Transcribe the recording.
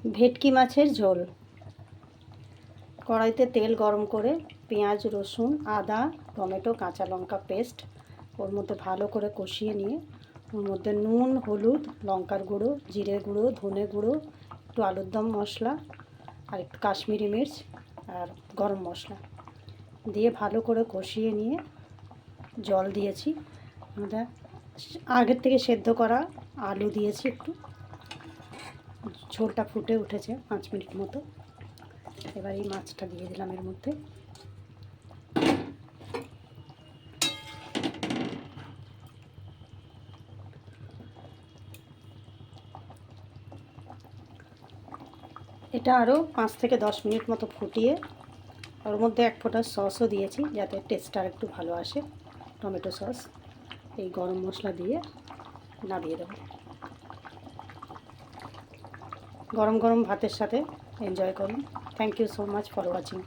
ভেটকি মাছের ঝোল। কড়াইতে তেল গরম করে পেঁয়াজ, রসুন, আদা, টমেটো, কাঁচা লঙ্কা পেস্ট ওর মধ্যে ভালো করে কষিয়ে নিয়ে ওর মধ্যে নুন, হলুদ, লঙ্কার গুঁড়ো, জিরে গুঁড়ো, ধনে গুঁড়ো, একটু আলুর দম মশলা আর একটু কাশ্মীরি মির্চ আর গরম মশলা দিয়ে ভালো করে কষিয়ে নিয়ে জল দিয়েছি। আমরা আগের থেকে সেদ্ধ করা আলু দিয়েছি একটু। ঝোলটা ফুটে উঠেছে 5 মিনিট মতো। এবার এই মাছটা দিয়ে দিলাম এর মধ্যে। এটা আরও 5 থেকে 10 মিনিট মতো ফুটিয়ে ওর মধ্যে 1 ফোঁটা সসও দিয়েছি যাতে টেস্টটা আর একটু ভালো আসে, টমেটো সস। এই গরম মশলা দিয়ে নামিয়ে দেবো। গরম গরম ভাতের সাথে এনজয় করুন। Thank you so much for watching.